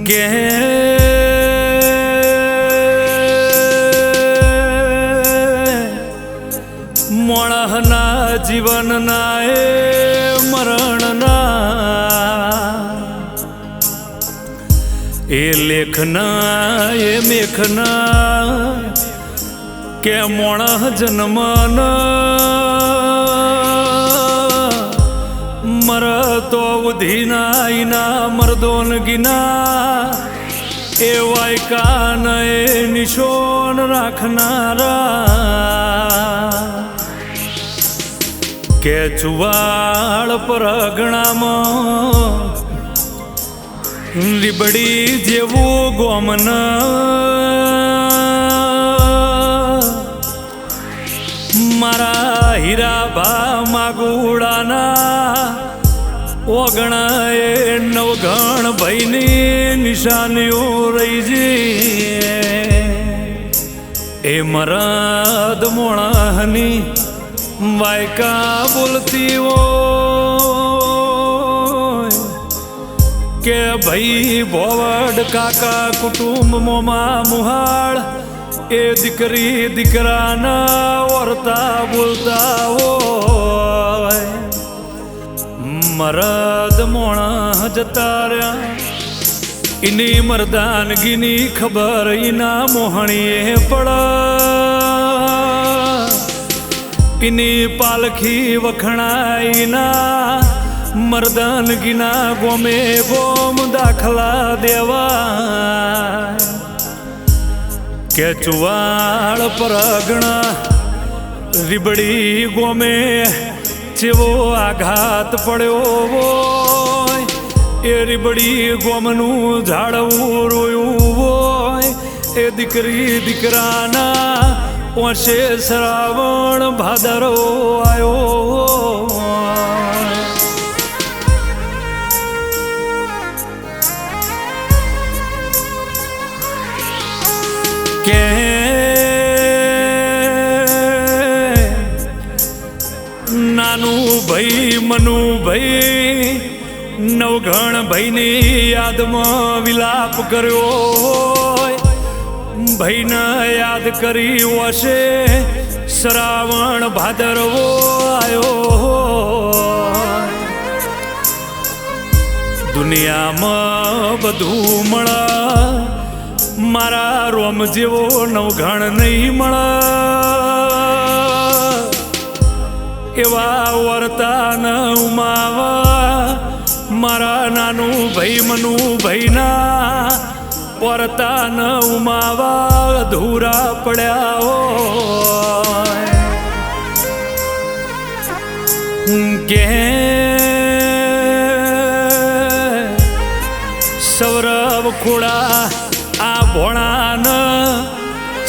કે મોણના જીવનના એ મરણના એ લેખના એ મેખના કે મોણ જન્મના મરતો ઉધીના ઈના મરદોનગીના એ વાયકાન એ નિશોન રાખનારા કે ચુવાળ પરગણામાં લીબડી જેવું ગોમન મારા હીરાભા માગુડાના ઓગણા એ નવગણ ભાઈની નિશાનીઓ રહી જઈ એ મરદ મોણની વાયકા બોલતી હોય કે ભાઈ ભોવડ કાકા કુટુંબમાં મુહાળ એ દીકરી દીકરાના વર્તા બોલતા હોય મરદ મોણા જતા રહ્યા એની મરદાનગીની ખબર એના મોહણીએ પડ એની પાલખી વખણાઈના મરદાનગીના ગોમે ગોમ દાખલા દેવા કે ચુવાળ પરગણા રીબડી ગોમે જેવો આઘાત પડ્યો હોય એ રીબડી ગોમનું ઝાડવું રોયું હોય એ દીકરી દીકરાના ઓશે શ્રાવણ ભાદરો આવ્યો કે નાનું ભાઈ મનુ ભાઈ નવઘણ ભાઈની યાદમાં વિલાપ કર્યો ભાઈને યાદ કરી હશે શ્રાવણ ભાદરવો આવ્યો દુનિયામાં બધું મળે મારા રોમ જેવો નવઘણ નહીં મળે એવા વર્તા ન ઉમાવા મારા નાનું ભાઈ મનુ ભાઈના વર્તા ન ઉમાવા અધૂરા પડ્યા હોય કે સૌરવ ખોડા આ ભોણાન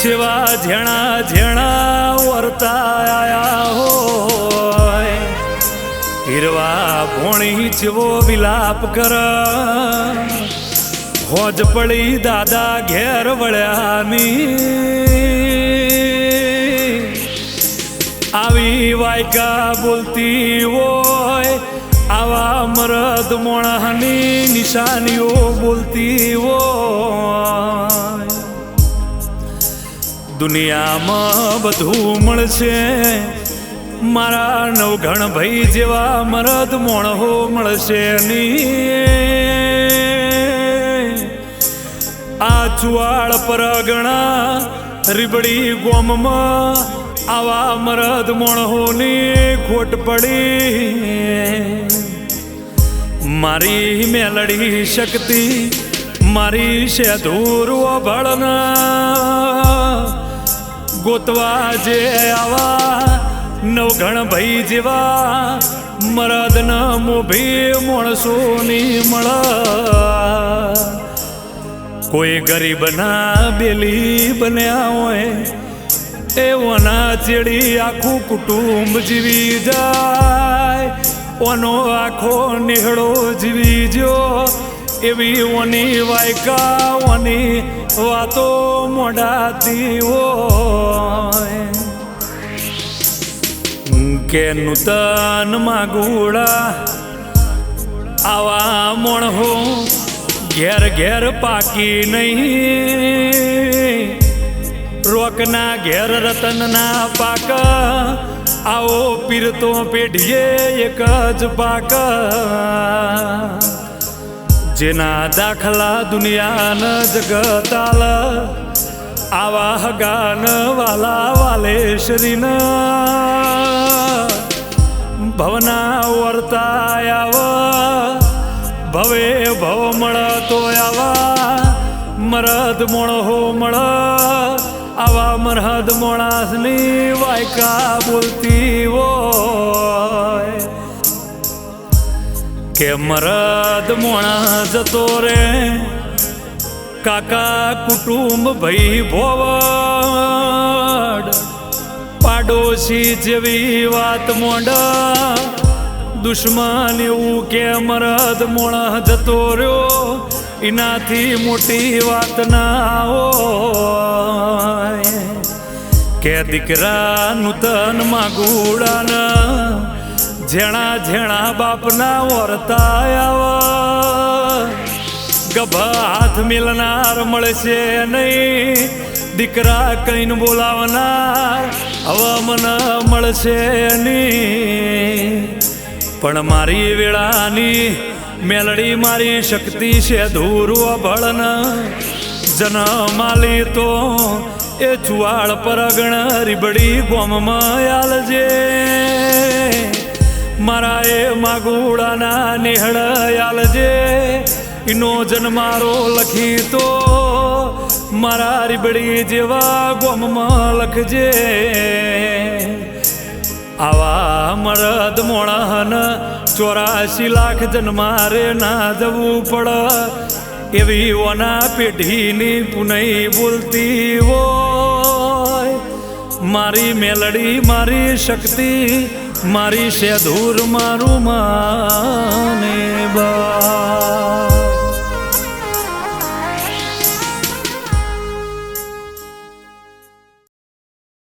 જેવા ઝેણા ઝેણા વર્તા આયા હોય હીરવા ભોણી જેવો વિલાપ કર હોજ પડી દાદા ઘેર વળ્યાની આવી વાયકા બોલતી હોય આવા મરદ મોણાની નિશાનીઓ બોલતી હોય દુનિયામાં બધું મળશે મારા નવઘણ ભાઈ જેવા મરદ મોણહો મળશે ની આ ચુવાળ પરગણા રીબડી ગોમમાં આવા મરદ મોણહોની ખોટ પડી મારી મેલડી શક્તિ મારી શેધૂર ભળના ગોતવા જે આવા નવઘણ ભાઈ જેવા મરદ ન મોભી માણસોની મળ કોઈ ગરીબ ના બેલી બન્યા હોય એવોના ચેડી આખું કુટુંબ જીવી જાય ઓનો આખો નિહળો જીવી જો એવી ઓની વાયકા ઓની વાતો મોઢાતી હોય કે નૂતન માગુડા આવા મોણહો ઘેર ઘેર પાકી નહીં, રોકના ઘેર રતનના પાક, આવો પીર તો પેઢીએ એક જ પાક, જેના દાખલા દુનિયાન જગતાલ, આવા હગાન વાલા વાલેશ્વરીના ભવના વર્તા આવા, ભવે ભવ મળ તો આવા મરદ મોણહો મળ, આવા મરહદ મોણાસની વાયકા બોલતી હોય કે મરદ મોણા જતો રે, કાકા કુટુંબ ભાઈ ભોવડ, પાડોશી જેવી વાત મોંડા, દુશ્મન એવું કે મરદ મોણા જતો રહ્યો, એનાથી મોટી વાત ના હોય કે દીકરા નૂતન માગુડાના જેણા જેણા બાપના વર્તા આવા, ગભા હાથ મિલનાર મળશે નહીં, દીકરા કહીને બોલાવનાર હવે મને મળશે નહીં, પણ મારી વેળાની મેલડી મારી શક્તિ છે ધૂરું અભળન, જનમાલી તો એ ચુવાળ પરગણ રીબડી ગોમમાં આલજે, મારા એ માગુડાના નિહળ આલજે, એનો જન્મારો લખી તો મારા રીબડી જેવા ગોમમાં લખજે, આવા મરદ મોણહન 84 લાખ જન્મારે ના જવું પડ, એવી ઓના પેઢીની પુનઈ બોલતી હોય, મારી મેલડી મારી શક્તિ મારી સેધુર મારું માને બા.